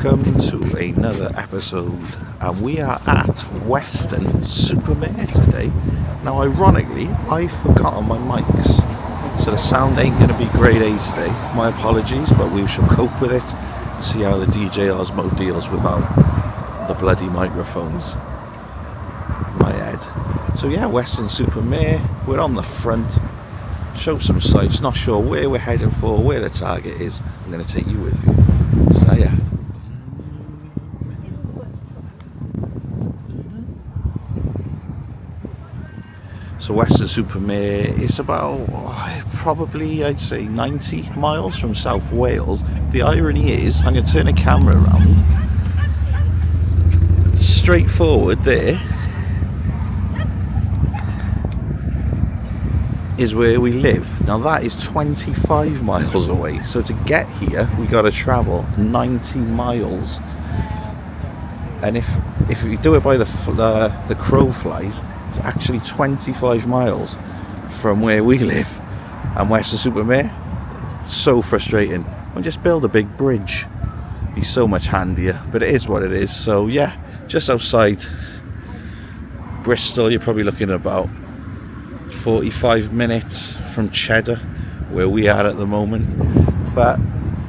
welcome to another episode, and we are at Weston Super Mare today. Now ironically, I've forgotten my mics, so the sound ain't going to be grade A today. My apologies, but we shall cope with it. See how the DJ Osmo deals without the bloody microphones. My head. So yeah, Weston Super Mare, we're on the front. Show some sights, not sure where we're heading for, where the target is. I'm going to take you with you. So yeah. So Weston Super Mare is about, probably I'd say 90 miles from South Wales. The irony is, I'm going to turn the camera around. Straight forward there is where we live. Now that is 25 miles away, so to get here we got to travel 90 miles, and if we do it by the crow flies, it's actually 25 miles from where we live and Weston Super Mare. So frustrating. We'll just build a big bridge, be so much handier, but it is what it is. So yeah, just outside Bristol, you're probably looking at about 45 minutes from Cheddar, where we are at the moment. But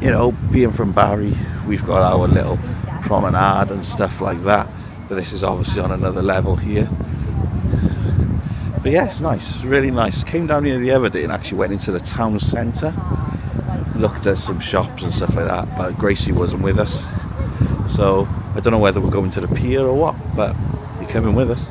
you know, being from Barry, we've got our little promenade and stuff like that, but this is obviously on another level here. But yeah, it's nice, really nice. Came down here the other day and actually went into the town centre, looked at some shops and stuff like that, but Gracie wasn't with us, so I don't know whether we're going to the pier or what, but you're coming with us.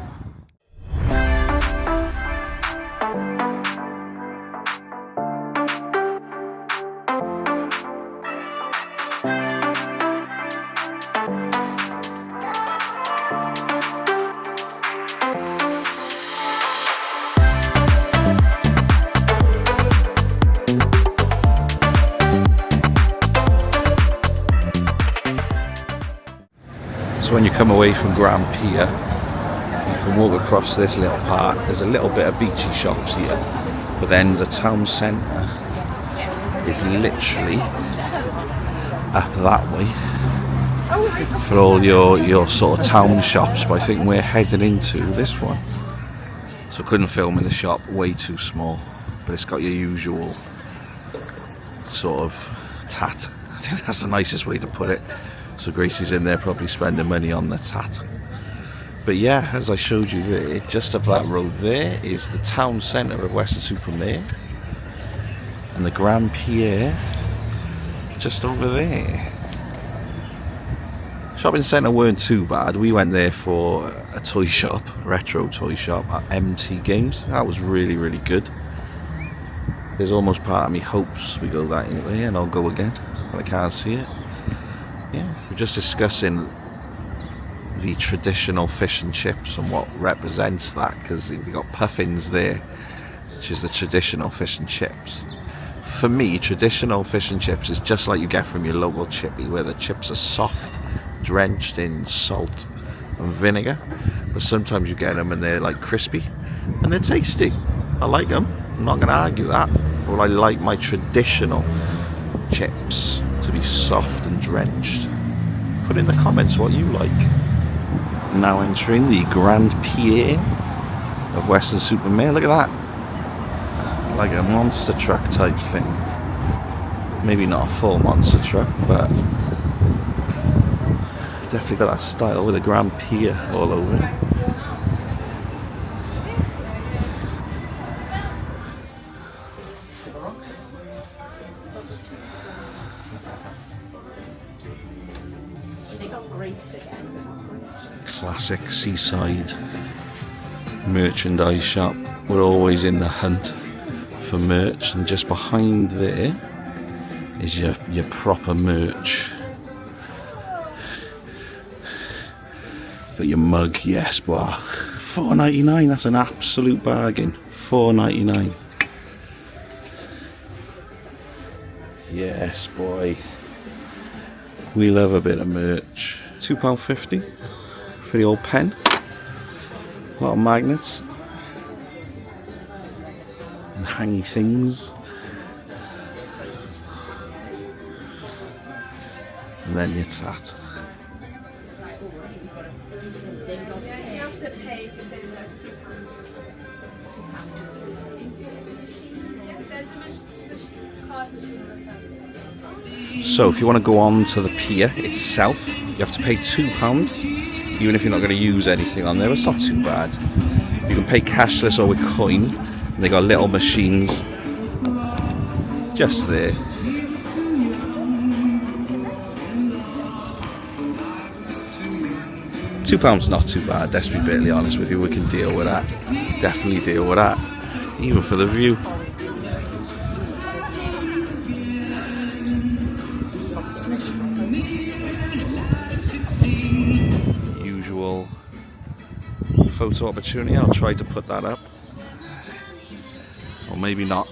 So when you come away from Grand Pier, you can walk across this little park. There's a little bit of beachy shops here, but then the town centre is literally up that way for all your sort of town shops. But I think we're heading into this one, so couldn't film in the shop, way too small, but it's got your usual sort of tat. I think that's the nicest way to put it. So Gracie's in there probably spending money on the tat. But yeah, as I showed you there, just up that road there is the town centre of Weston Super Mare, and the Grand Pier just over there. Shopping centre weren't too bad. We went there for a toy shop, a retro toy shop at MT Games. That was really, really good. There's almost part of me hopes we go that way and I'll go again, but I can't see it. Yeah, we're just discussing the traditional fish and chips and what represents that, because we got puffins there, which is the traditional fish and chips. For me, traditional fish and chips is just like you get from your local chippy, where the chips are soft, drenched in salt and vinegar, but sometimes you get them and they're like crispy and they're tasty. I like them, I'm not going to argue that. But I like my traditional chips to be soft and drenched. Put in the comments what you like. Now entering the Grand Pier of Weston Super Mare. Look at that, like a monster truck type thing. Maybe not a full monster truck, but it's definitely got that style with a Grand Pier all over it. Classic seaside merchandise shop. We're always in the hunt for merch, and just behind there is your proper merch. Got your mug, yes, but $4.99, that's an absolute bargain. $4.99. Yes, boy. We love a bit of merch. £2.50 for the old pen. A lot of magnets and hangy things. And then your tat. Yeah, you have to pay because there's a £2. Yeah, there's a card machine on the So if you want to go on to the pier itself, you have to pay £2, even if you're not going to use anything on there. It's not too bad. You can pay cashless or with coin. And they got little machines just there. £2 not too bad, let's be bitterly honest with you. We can deal with that. Definitely deal with that. Even for the view. Usual photo opportunity. I'll try to put that up. Or maybe not.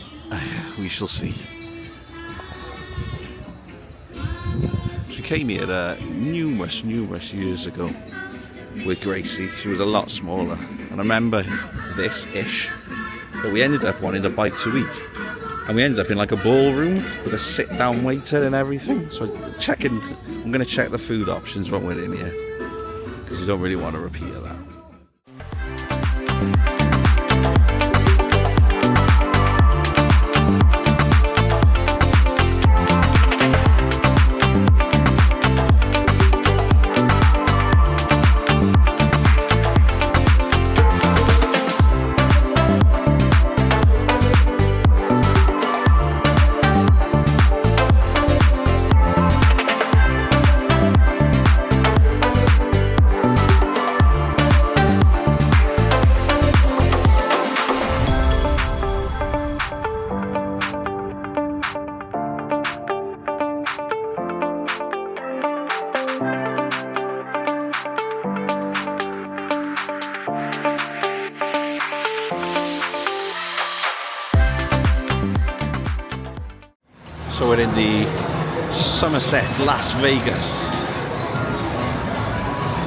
We shall see. She came here numerous years ago with Gracie. She was a lot smaller. And I remember this-ish. But we ended up wanting to buy to eat. And we ended up in like a ballroom with a sit-down waiter and everything. So I'm going to check the food options when we're in here. Because you don't really want to repeat that. So we're in the Somerset, Las Vegas.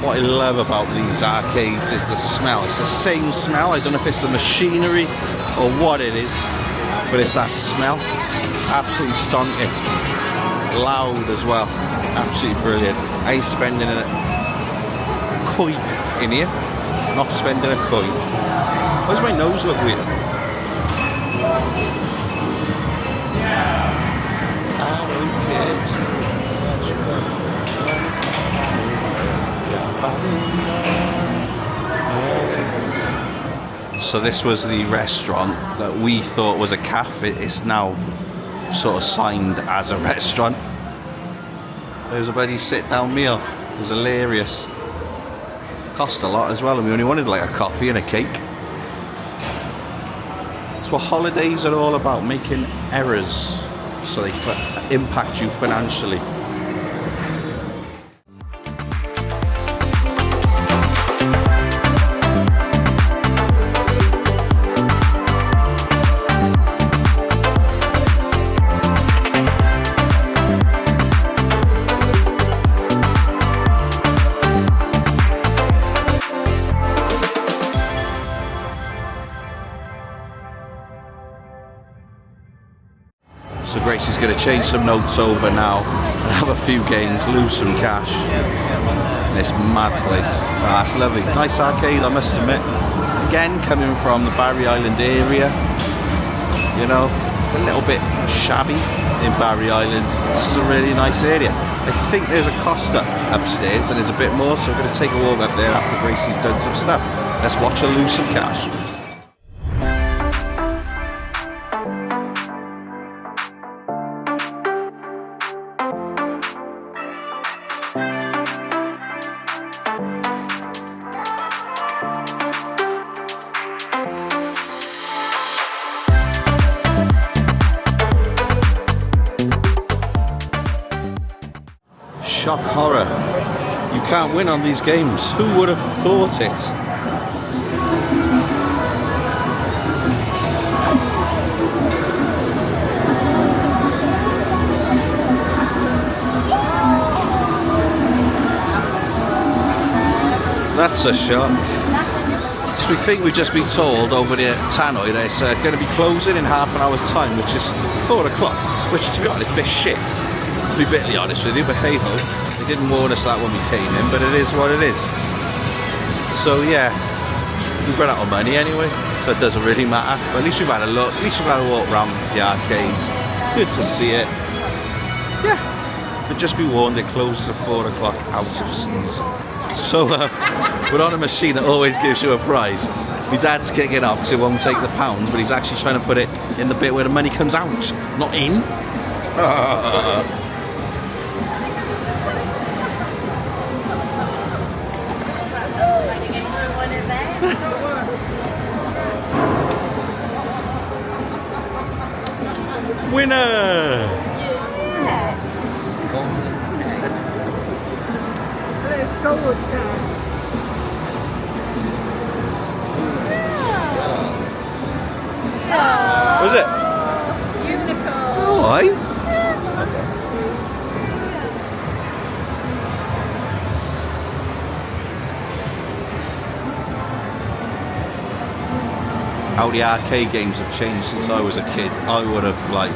What I love about these arcades is the smell. It's the same smell. I don't know if it's the machinery or what it is, but it's that smell. Absolutely stonking. Loud as well. Absolutely brilliant. I ain't spending a coin in here. Not spending a coin. Why does my nose look weird? So this was the restaurant that we thought was a cafe. It's now sort of signed as a restaurant. There was a bloody sit-down meal. It was hilarious. Cost a lot as well, and we only wanted like a coffee and a cake. That's what holidays are all about, making errors so they impact you financially. So Gracie's going to change some notes over now and have a few games, lose some cash in this mad place. Oh, that's lovely. Nice arcade, I must admit. Again, coming from the Barry Island area, you know, it's a little bit shabby in Barry Island. This is a really nice area. I think there's a Costa upstairs and there's a bit more, so we're going to take a walk up there after Gracie's done some stuff. Let's watch her lose some cash. Shock horror. You can't win on these games. Who would have thought it? That's a shot. So we think we've just been told over there at Tannoy that it's going to be closing in half an hour's time, which is 4 o'clock, which to be honest is a bit shit. To be bitterly honest with you, but hey ho, they didn't warn us that when we came in, but it is what it is. So yeah, we've run out of money anyway, so it doesn't really matter. But at least we've had a look, at least we've had a walk around the arcades. Good to see it. Yeah, but just be warned, it closes at 4 o'clock out of season. So we're on a machine that always gives you a prize. My dad's kicking off because it won't take the pounds, but he's actually trying to put it in the bit where the money comes out, not in. Winner! Let's go, Dad. Was it? Unicorn. Oh, aye. That's sweet. How the arcade games have changed since I was a kid. I would have like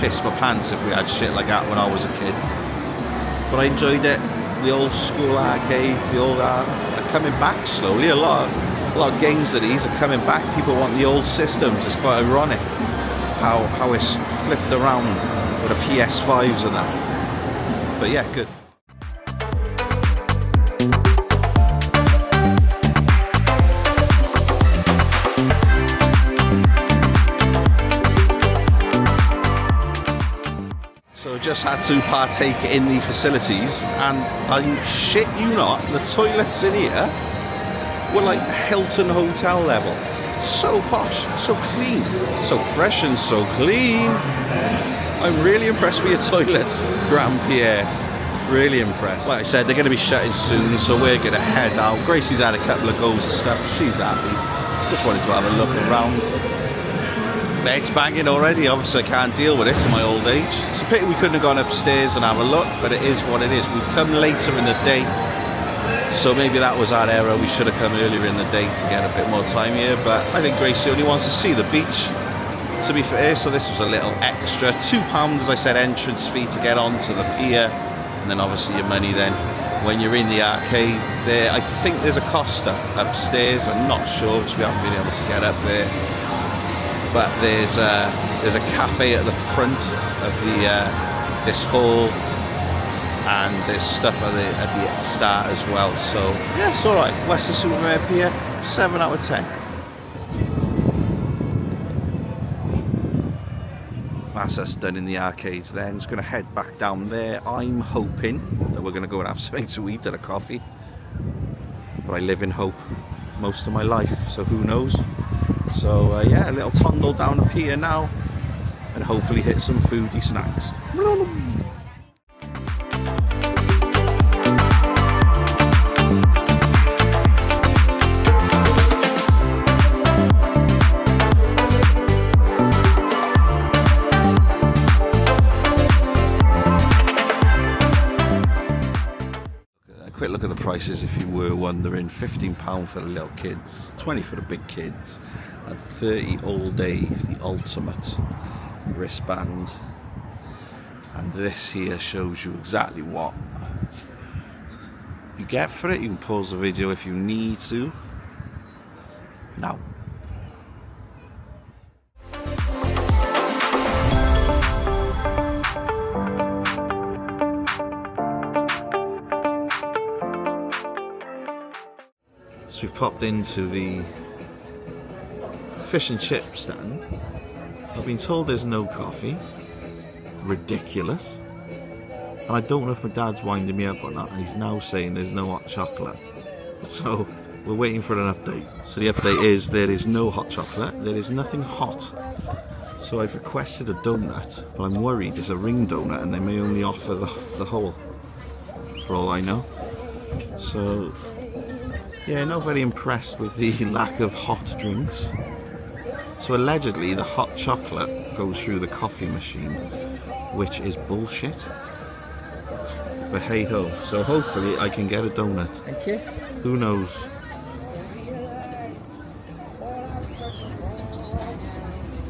pissed my pants if we had shit like that when I was a kid. But I enjoyed it. The old school arcades, the old art are coming back slowly. A lot of games of these are coming back. People want the old systems. It's quite ironic how it's flipped around with the PS5s and that. But yeah, good. So just had to partake in the facilities, and I shit you not, the toilets in here were like Hilton hotel level. So posh, so clean, so fresh and so clean. I'm really impressed with your toilets, Grand Pier. Really impressed. Like I said, they're going to be shutting soon, so we're going to head out. Gracie's had a couple of goes of stuff. She's happy. Just wanted to have a look around. Bed's banging already. Obviously I can't deal with this in my old age. It's a pity we couldn't have gone upstairs and have a look, but it is what it is. We've come later in the day, so maybe that was our error. We should have come earlier in the day to get a bit more time here, but I think Gracie only wants to see the beach, to be fair, so this was a little extra. £2, as I said, entrance fee to get onto the pier, and then obviously your money then when you're in the arcades there. I think there's a Costa upstairs. I'm not sure because we haven't been able to get up there. But there's a cafe at the front of the this hall, and there's stuff at the start as well. So yeah, it's all right. Weston Supermare Pier, 7 out of 10. That's us done in the arcades. Then just going to head back down there. I'm hoping that we're going to go and have something to eat and a coffee. But I live in hope most of my life, so who knows. So yeah, a little tondle down the pier now, and hopefully hit some foodie snacks. A quick look at the prices if you were wondering. £15 for the little kids, 20 for the big kids, and 30 all day, the ultimate wristband. And this here shows you exactly what you get for it. You can pause the video if you need to. Now. So we've popped into the fish and chip stand. I've been told there's no coffee. Ridiculous. And I don't know if my dad's winding me up or not, and he's now saying there's no hot chocolate. So we're waiting for an update. So the update is there is no hot chocolate, there is nothing hot. So I've requested a donut, but I'm worried it's a ring donut and they may only offer the whole, for all I know. So yeah, not very impressed with the lack of hot drinks. So allegedly the hot chocolate goes through the coffee machine, which is bullshit. But hey ho, so hopefully I can get a donut. Thank you. Who knows?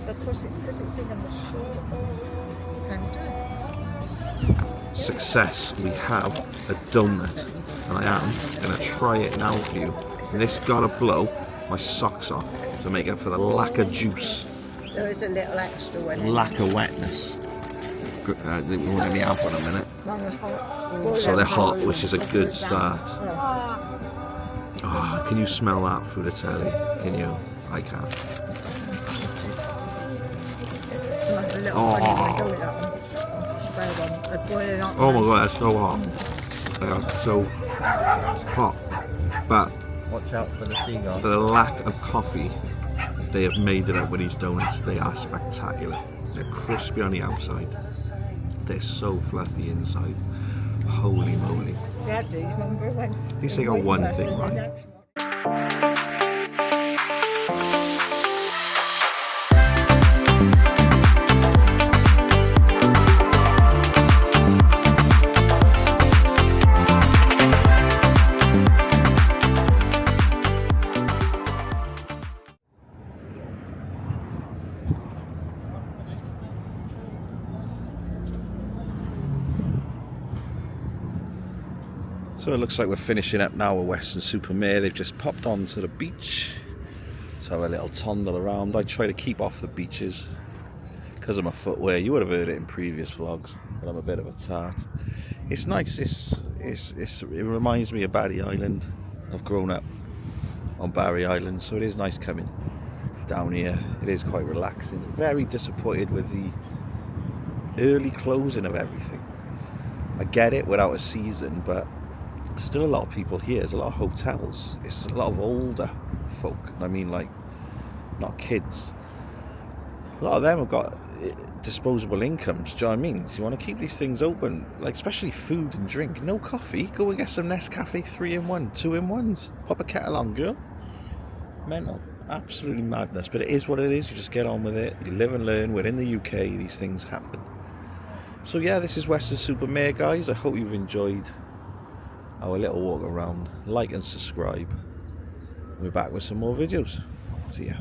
Because it's in a machine. You can do it. Success, we have a donut. And I am going to try it now for you. is, And this gotta blow my socks off to make up for the lack of juice, there is a little extra one in lack of wetness. We won't let me have one in a minute. Mine are hot. So they're hot, which is a good start. Oh, Oh, can you smell that through the telly? Can you? I can. like a little Oh. funny one, don't we, that one? Spare one. They're boiling up. Oh my god, that's so hot. They are so hot. But Watch out for the seagulls. for the lack of coffee, they have made it up with these donuts. They are spectacular. They're crispy on the outside. They're so fluffy inside. Holy moly. Yeah, these, remember when? At least they got one thing The right. next one. So it looks like we're finishing up now with Weston Super Mare. They've just popped onto the beach to have a little tondle around. I try to keep off the beaches because of my footwear. You would have heard it in previous vlogs, but I'm a bit of a tart. It's nice. It reminds me of Barry Island. I've grown up on Barry Island, so it is nice coming down here. It is quite relaxing. Very disappointed with the early closing of everything. I get it without a season, but still a lot of people here. There's a lot of hotels. It's a lot of older folk. I mean, like, not kids. A lot of them have got disposable incomes. Do you know what I mean? So you want to keep these things open, like especially food and drink. No coffee. Go and get some Nescafe 3-in-1, 2-in-1s. Pop a kettle on, girl. Mental. Absolutely madness. But it is what it is. You just get on with it. You live and learn. We're in the UK. These things happen. So yeah, this is Weston Super Mare, guys. I hope you've enjoyed our little walk around. Like and subscribe. We're back with some more videos. See ya.